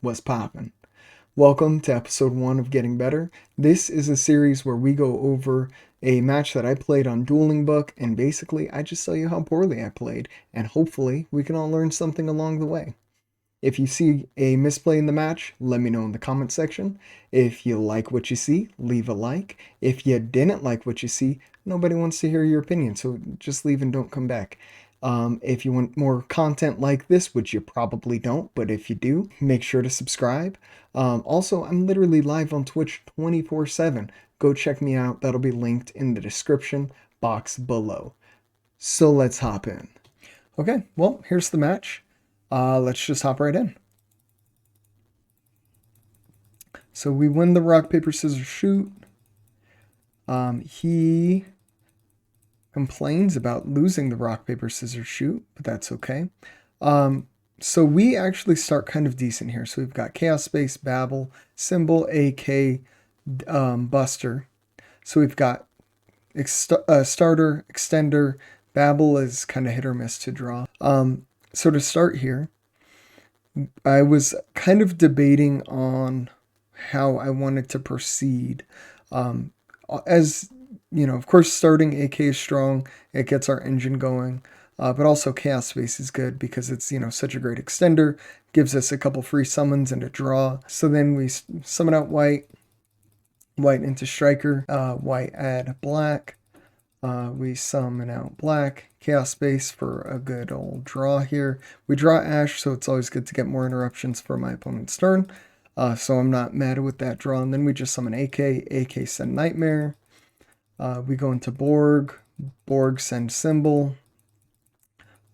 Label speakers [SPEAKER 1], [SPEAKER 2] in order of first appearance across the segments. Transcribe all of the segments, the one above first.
[SPEAKER 1] what's poppin'? Welcome to episode 1 of Getting Better. This is a series where we go over a match that I played on Dueling Book, and basically I just tell you how poorly I played, and hopefully we can all learn something along the way. If you see a misplay in the match, let me know in the comment section. If you like what you see, leave a like. If you didn't like what you see, nobody wants to hear your opinion, so just leave and don't come back. If you want more content like this, which you probably don't, but if you do, make sure to subscribe. Also, I'm literally live on Twitch 24/7. Go check me out. That'll be linked in the description box below. So let's hop in. Okay, well, here's the match. Let's just hop right in. So we win the rock, paper, scissors, shoot. He complains about losing the rock, paper, scissors, shoot, but that's okay. So we actually start kind of decent here. So we've got Chaos Space, Babel, Symbol, AK, Buster. So we've got Starter, Extender. Babel is kind of hit or miss to draw. So to start here, I was kind of debating on how I wanted to proceed. As you know, of course, starting AK is strong. It gets our engine going. But also Chaos Space is good because it's, such a great extender. Gives us a couple free summons and a draw. So then we summon out white into striker, white add black. We summon out black, Chaos Space for a good old draw here. We draw Ash, so it's always good to get more interruptions for my opponent's turn. So I'm not mad with that draw. And then we just summon AK send Nightmare. We go into Borg send Symbol.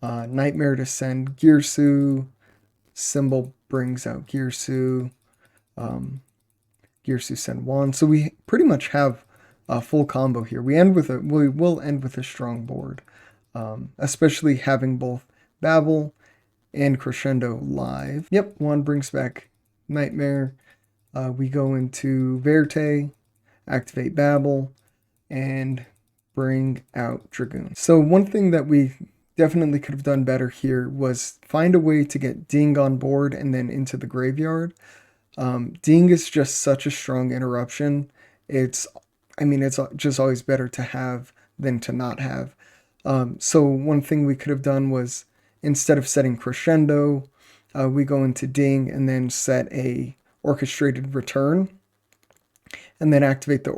[SPEAKER 1] Nightmare to send Girsu. Symbol brings out Girsu. Girsu send Wand. So we pretty much have a full combo here. We will end with a strong board, especially having both Babel and Crescendo live. Yep, Wand brings back Nightmare. We go into Verte, activate Babel, and bring out Dragoon. So one thing that we definitely could have done better here was find a way to get Ding on board and then into the graveyard. Ding is just such a strong interruption. It's just always better to have than to not have. So one thing we could have done was, instead of setting Crescendo, we go into Ding and then set a orchestrated return. And then activate the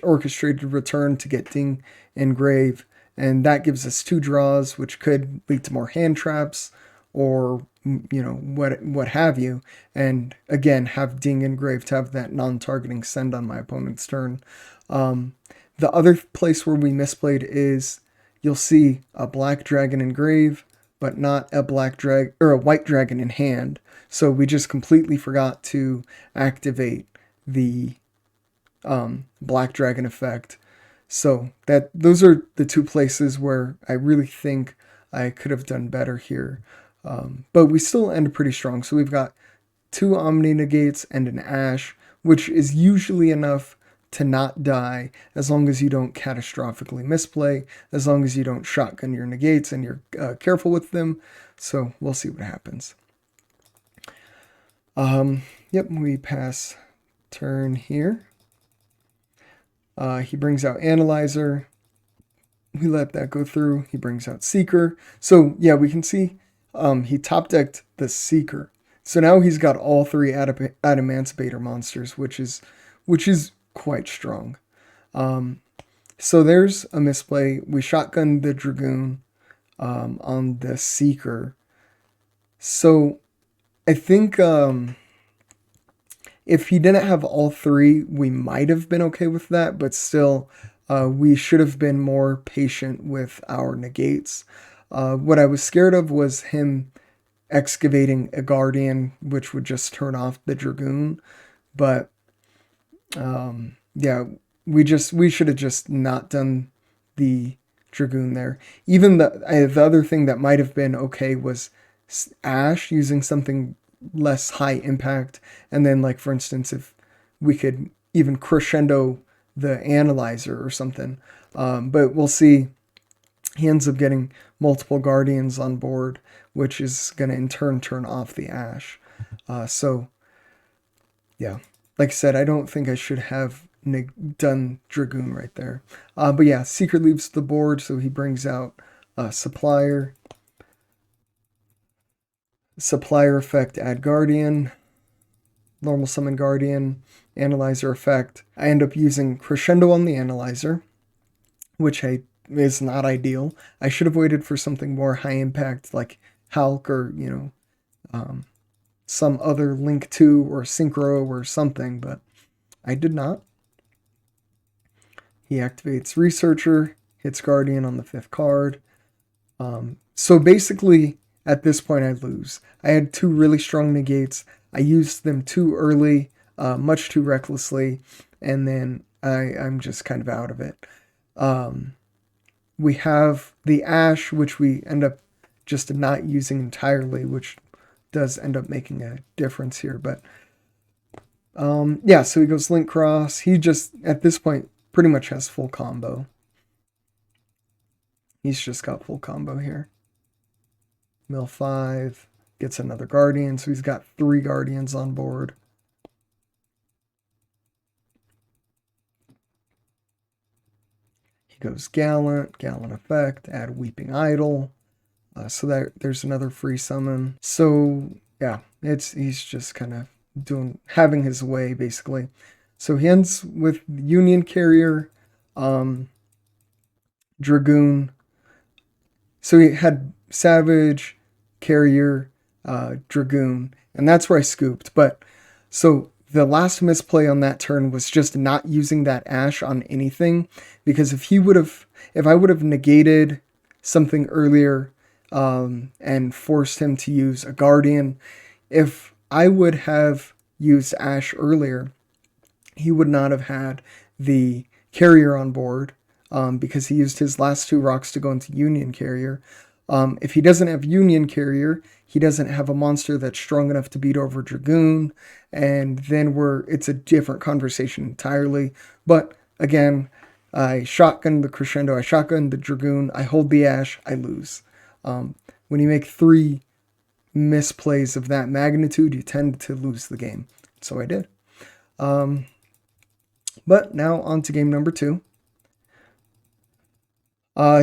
[SPEAKER 1] orchestrated return to get Ding engrave. And that gives us 2 draws, which could lead to more hand traps or, what have you. And again, have Ding engrave to have that non-targeting send on my opponent's turn. The other place where we misplayed is, you'll see a black dragon engrave, but not a white dragon in hand. So we just completely forgot to activate the black dragon effect. So those are the 2 places where I really think I could have done better here. But we still end pretty strong. So we've got 2 Omni Negates and an Ash, which is usually enough to not die, as long as you don't catastrophically misplay, as long as you don't shotgun your negates and you're careful with them. So we'll see what happens. Yep, we pass turn here. He brings out Analyzer. We let that go through. He brings out Seeker. So yeah, we can see he top decked the Seeker. So now he's got all 3 Adamancipator monsters, which is quite strong. So there's a misplay. We shotgun the Dragoon on the Seeker. So I think if he didn't have all 3, we might have been okay with that, but still, we should have been more patient with our negates. What I was scared of was him excavating a Guardian, which would just turn off the Dragoon. But yeah, we should have just not done the Dragoon there. Even the other thing that might have been okay was Ash using something less high impact, and then, like, for instance, if we could even Crescendo the Analyzer or something. But we'll see. He ends up getting multiple Guardians on board, which is going to in turn turn off the Ash. So Yeah, like I said, I don't think I should have done Dragoon right there. But yeah, Secret leaves the board, so he brings out Supplier. Supplier effect, add Guardian. Normal summon Guardian. Analyzer effect. I end up using Crescendo on the Analyzer, which is not ideal. I should have waited for something more high impact like Hulk or, some other Link 2 or Synchro or something, but I did not. He activates Researcher, hits Guardian on the 5th card. So basically, at this point, I lose. I had 2 really strong negates. I used them too early, much too recklessly, and then I'm just kind of out of it. We have the Ash, which we end up just not using entirely, which does end up making a difference here. But yeah, so he goes Link Cross. He just, at this point, pretty much has full combo. He's just got full combo here. Mill 5, gets another Guardian, so he's got 3 Guardians on board. He goes Gallant effect, add Weeping Idol. So that there's another free summon. So yeah, he's just kind of having his way basically. So he ends with Union Carrier, Dragoon. So he had Savage, Carrier, Dragoon, and that's where I scooped. But so the last misplay on that turn was just not using that Ash on anything, because if I would have negated something earlier, and forced him to use a Guardian, if I would have used Ash earlier, he would not have had the Carrier on board, because he used his last 2 rocks to go into Union Carrier. If he doesn't have Union Carrier, he doesn't have a monster that's strong enough to beat over Dragoon, and then it's a different conversation entirely. But again, I shotgun the Crescendo, I shotgun the Dragoon, I hold the Ash, I lose. When you make 3 misplays of that magnitude, you tend to lose the game. So I did. But now on to game number 2.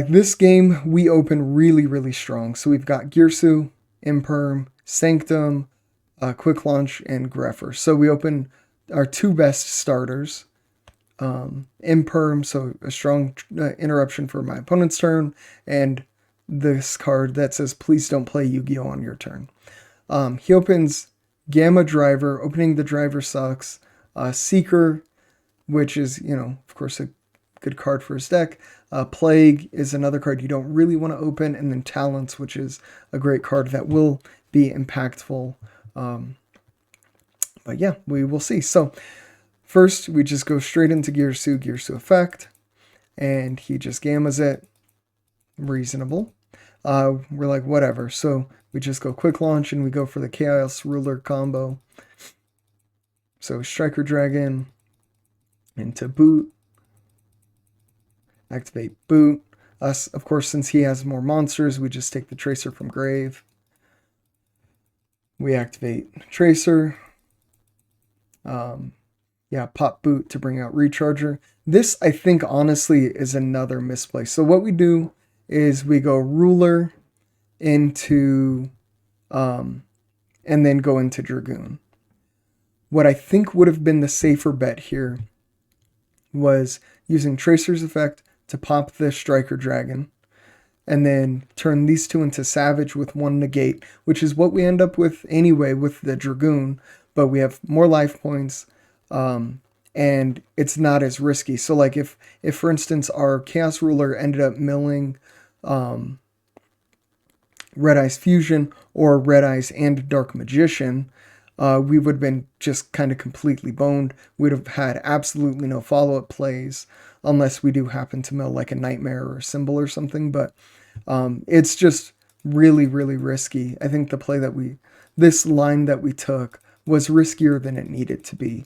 [SPEAKER 1] This game we open really, really strong. So we've got Girsu, Imperm, Sanctum, Quick Launch, and Greffer. So we open our 2 best starters. Imperm, so a strong interruption for my opponent's turn, and this card that says please don't play Yu-Gi-Oh on your turn. He opens Gamma Driver. Opening the driver sucks. Seeker, which is, of course, a good card for his deck. Plague is another card you don't really want to open. And then Talents, which is a great card that will be impactful. But yeah, we will see. So first, we just go straight into Girsu effect. And he just gammas it. Reasonable. We're like, whatever. So we just go Quick Launch and we go for the Chaos Ruler combo. So Striker Dragon into Boot. Activate Boot. Us, of course, since he has more monsters, we just take the Tracer from Grave. We activate Tracer. Pop Boot to bring out Recharger. This, I think, honestly, is another misplay. So what we do is we go Ruler into, and then go into Dragoon. What I think would have been the safer bet here was using Tracer's effect to pop the Striker Dragon, and then turn these 2 into Savage with 1 negate, which is what we end up with anyway with the Dragoon, but we have more life points, and it's not as risky. So like if for instance our Chaos Ruler ended up milling Red Eyes Fusion or Red Eyes and Dark Magician, we would have been just kind of completely boned. We'd have had absolutely no follow-up plays unless we do happen to mill like a Nightmare or a Symbol or something. But it's just really, really risky. I think the play this line that we took was riskier than it needed to be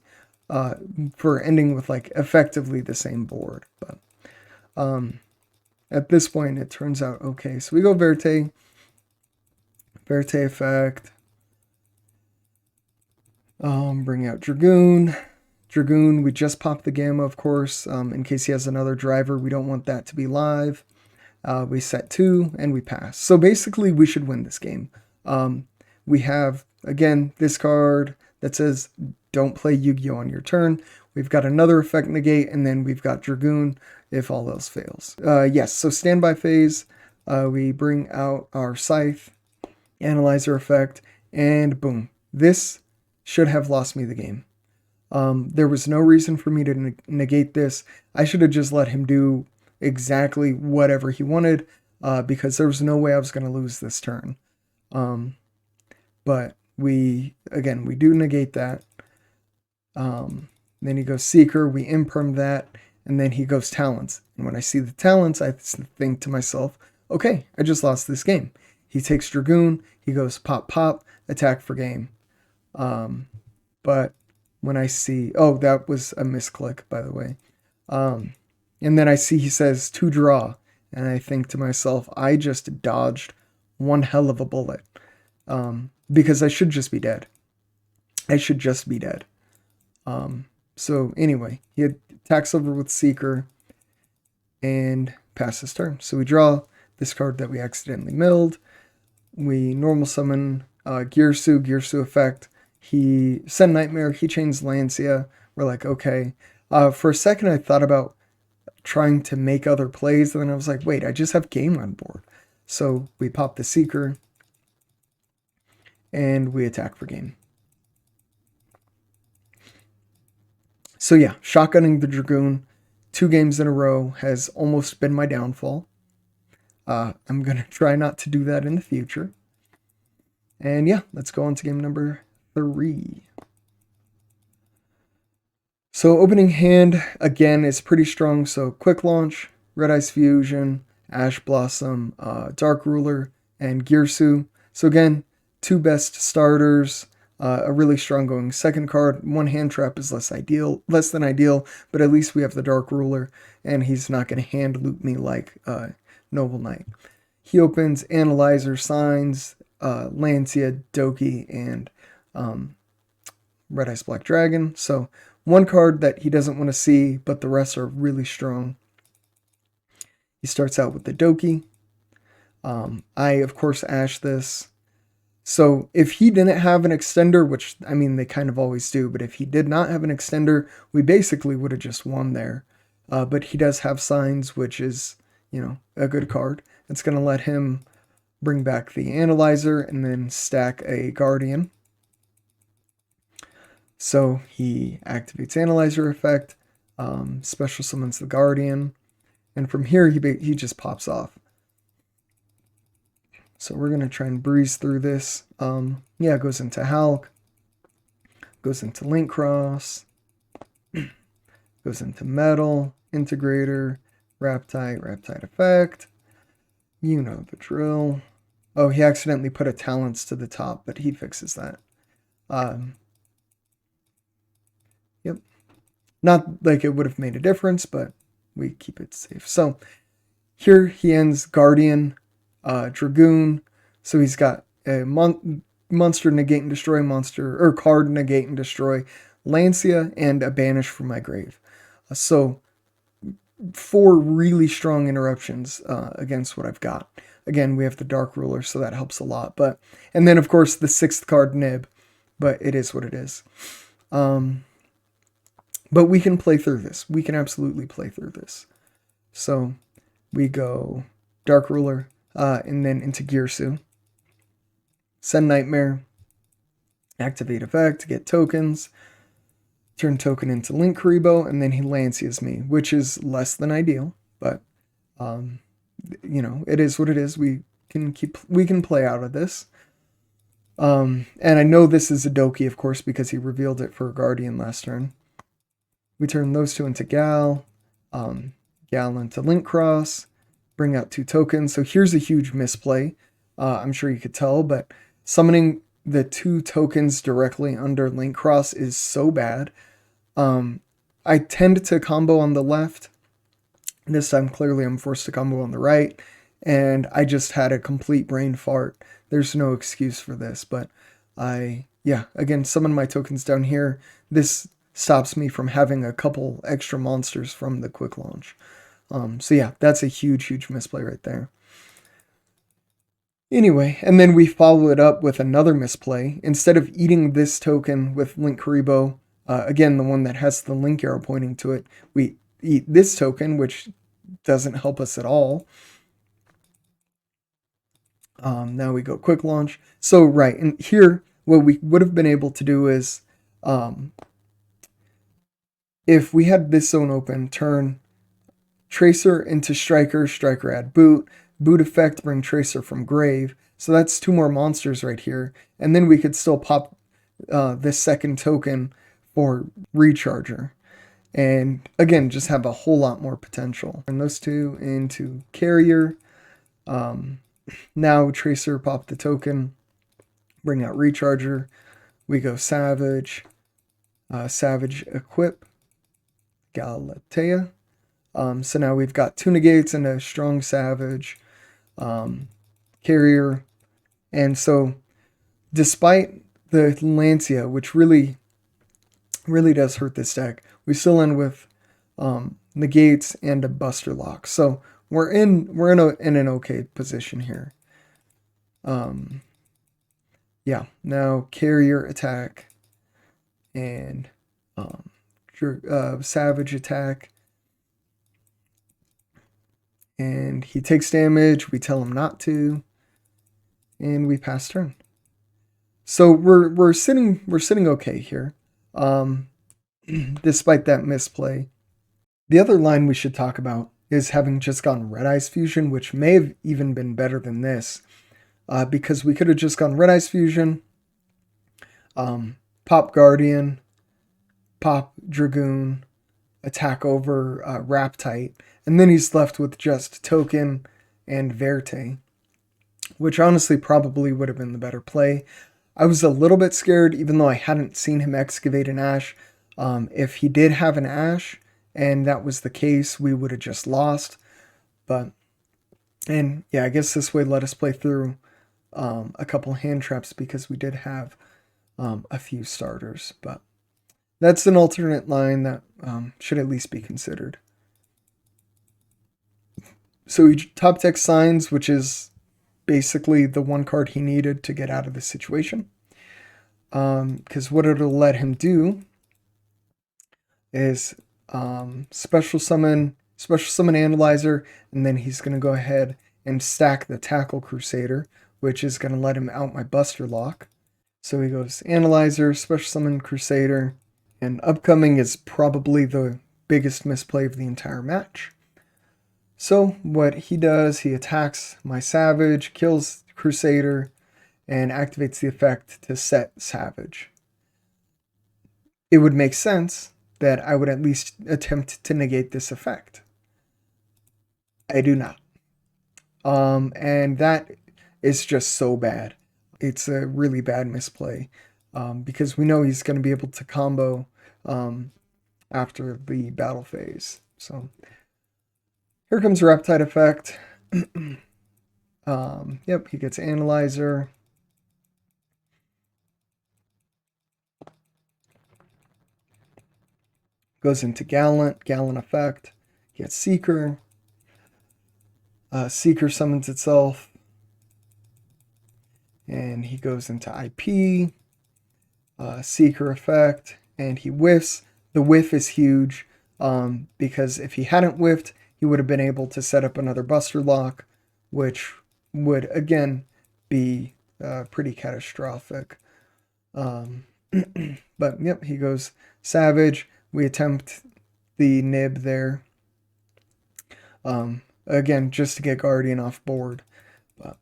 [SPEAKER 1] for ending with like effectively the same board. But at this point, it turns out okay. So we go Verte effect. Bring out Dragoon. Dragoon, we just popped the Gamma, of course, in case he has another driver. We don't want that to be live. We set 2, and we pass. So basically, we should win this game. We have, again, this card that says, don't play Yu-Gi-Oh! On your turn. We've got another effect negate, and then we've got Dragoon if all else fails. Yes, so standby phase, we bring out our Scythe, Analyzer effect, and boom. This should have lost me the game. There was no reason for me to negate this. I should have just let him do exactly whatever he wanted, because there was no way I was going to lose this turn. But we do negate that. Then he goes Seeker, we imperm that, and then he goes Talents. And when I see the Talents, I think to myself, okay, I just lost this game. He takes Dragoon, he goes pop, pop, attack for game. But when I see, oh, that was a misclick, by the way. And then I see he says to draw, and I think to myself, I just dodged one hell of a bullet, because I should just be dead. I should just be dead. So anyway, he attacks over with Seeker and passes turn. So we draw this card that we accidentally milled. We normal summon Girsu effect. He send Nightmare, he chains Lancia. We're like, okay. For a second, I thought about trying to make other plays, and then I was like, wait, I just have game on board. So we pop the Seeker, and we attack for game. So yeah, shotgunning the Dragoon 2 games in a row has almost been my downfall. I'm going to try not to do that in the future. And yeah, let's go on to game number 3. So opening hand, again, is pretty strong. So Quick Launch, Red Eyes Fusion, Ash Blossom, Dark Ruler, and Girsu. So again, 2 best starters. A really strong going second card. 1 hand trap is less than ideal, but at least we have the Dark Ruler, and he's not going to hand loop me like Noble Knight. He opens Analyzer, Signs, Lancia, Doki, and Red Eyes Black Dragon. So 1 card that he doesn't want to see, but the rest are really strong. He starts out with the Doki. I, of course, Ash this. So if he didn't have an extender, which, I mean, they kind of always do, but if he did not have an extender, we basically would have just won there. But he does have Signs, which is, a good card. It's going to let him bring back the Analyzer and then stack a Guardian. So he activates Analyzer effect, special summons the Guardian, and from here he just pops off. So we're going to try and breeze through this. It goes into Hulk, goes into Link Cross, goes into Metal, Integrator, Raptide effect. You know the drill. Oh, he accidentally put a Talents to the top, but he fixes that. Yep. Not like it would have made a difference, but we keep it safe. So here he ends Guardian, Dragoon, so he's got a monster negate and destroy monster, or card negate and destroy, Lancia, and a banish from my grave. So 4 really strong interruptions against what I've got. Again, we have the Dark Ruler, so that helps a lot. And then of course the 6th card Nib, but it is what it is. But we can play through this. We can absolutely play through this. So we go Dark Ruler, and then into Girsu. Send Nightmare. Activate effect, get tokens. Turn token into Link Karibo, and then he Lancias me, which is less than ideal, but it is what it is. We can play out of this. And I know this is a Doki, of course, because he revealed it for Guardian last turn. We turn those 2 into Gal, Gal into Link Cross, bring out 2 tokens. So here's a huge misplay. I'm sure you could tell, but summoning the 2 tokens directly under Link Cross is so bad. I tend to combo on the left. This time, clearly, I'm forced to combo on the right, and I just had a complete brain fart. There's no excuse for this, but I yeah, again, summon my tokens down here. This stops me from having a couple extra monsters from the quick launch. So yeah, that's a huge misplay right there. Anyway, and then we follow it up with another misplay. Instead of eating this token with Link Karibo, again, the one that has the link arrow pointing to it, we eat this token, which doesn't help us at all. Now we go quick launch. So, right, and here, what we would have been able to do is, if we had this zone open, turn Tracer into Striker, Striker add Boot, Boot effect, bring Tracer from Grave. So that's 2 more monsters right here. And then we could still pop this second token for Recharger. And again, just have a whole lot more potential. And those 2 into Carrier. Now Tracer, pop the token, bring out Recharger. We go Savage, Savage equip, Galatea. So now we've got 2 negates and a strong Savage, Carrier. And so despite the Lancia, which really does hurt this deck, we still end with negates and a Buster Lock. So we're in an okay position here. Yeah, now Carrier attack and Savage attack. And he takes damage, we tell him not to, and we pass turn. So we're sitting okay here, despite that misplay. The other line we should talk about is having just gone Red Eyes Fusion, which may have even been better than this, because we could have just gone Red Eyes Fusion, pop Guardian, pop Dragoon, attack over Raptite, and then he's left with just Token and Verte, which honestly probably would have been the better play. I was a little bit scared, even though I hadn't seen him excavate an Ash. If he did have an Ash, and that was the case, we would have just lost. And yeah, I guess this way let us play through a couple hand traps because we did have a few starters. But that's an alternate line that should at least be considered. So he top deck Signs, which is basically the one card he needed to get out of the situation. Because what it'll let him do is special summon Analyzer, and then he's going to go ahead and stack the Tackle Crusader, which is going to let him out my Buster Lock. So he goes Analyzer, special summon Crusader, and upcoming is probably the biggest misplay of the entire match. So what he does, he attacks my Savage, kills Crusader, and activates the effect to set Savage. It would make sense that I would at least attempt to negate this effect. I do not. And that is just so bad. It's a really bad misplay because we know he's going to be able to combo after the battle phase. So here comes Reptide effect. Yep, he gets Analyzer. Goes into Gallant effect. He gets Seeker. Seeker summons itself. And he goes into IP. Seeker effect. And he whiffs. The whiff is huge because if he hadn't whiffed, he would have been able to set up another Buster Lock, which would, again, be pretty catastrophic. But, yep, he goes Savage. We attempt the nib there. Again, just to get Guardian off board. But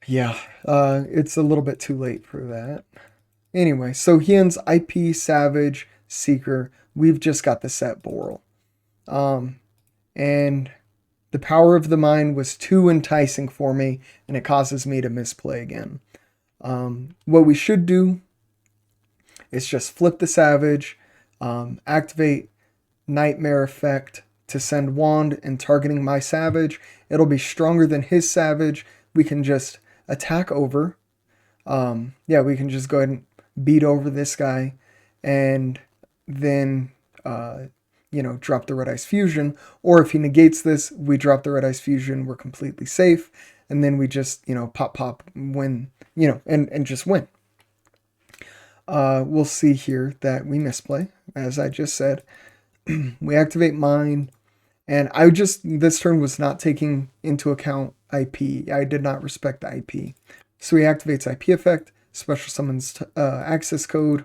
[SPEAKER 1] yeah, it's a little bit too late for that. Anyway, so he ends IP, Savage, Seeker. We've just got the set Boral. And the power of the mind was too enticing for me, and it causes me to misplay again. What we should do is just flip the Savage, activate Nightmare effect to send Wand and targeting my Savage. It'll be stronger than his Savage. We can just attack over, yeah, we can just go ahead and beat over this guy and then, drop the Red Ice Fusion. Or if he negates this, we drop the Red Ice Fusion, we're completely safe. And then we just, pop, win, and just win. We'll see here that we misplay, as I just said. We activate mine, and this turn was not taking into account IP. I did not respect the IP. So he activates IP effect, special summons access code.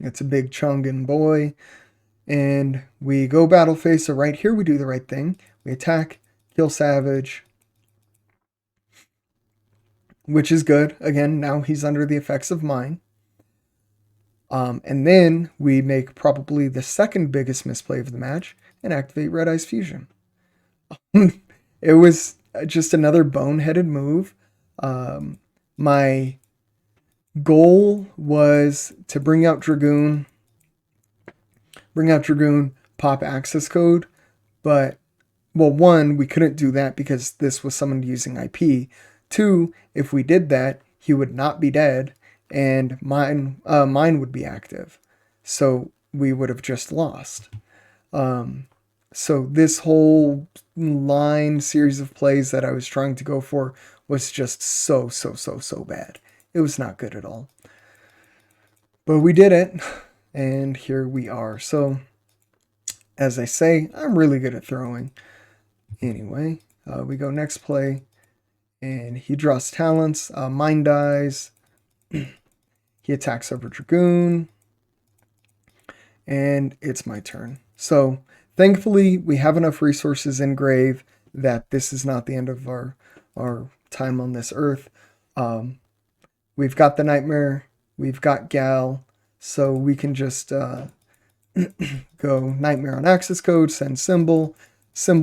[SPEAKER 1] It's a big Chungin boy. And we go battle phase. So right here we do the right thing. We attack, kill Savage, which is good. Again, now he's under the effects of mine. And then we make probably the second biggest misplay of the match and activate Red Ice Fusion. It was just another boneheaded move. My goal was to bring out Dragoon, pop access code, but, well, one, we couldn't do that because this was summoned using IP. Two, if we did that, he would not be dead, and mine would be active. So we would have just lost. So this whole series of plays that I was trying to go for was just so bad. It was not good at all. But we did it, and here we are. So, as I say, I'm really good at throwing. Anyway, we go next play, and he draws talents. Mine dies. He attacks over Dragoon, and it's my turn. So, thankfully, we have enough resources in Grave that this is not the end of our time on this earth. We've got the Nightmare, we've got Gal, so we can just go Nightmare on access code, send Symbol,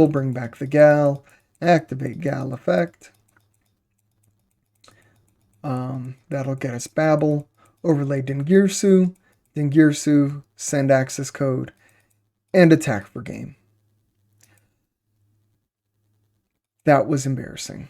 [SPEAKER 1] bring back the Gal, activate Gal effect. That'll get us Babel, overlay Dingirsu, send access code, and attack for game. That was embarrassing.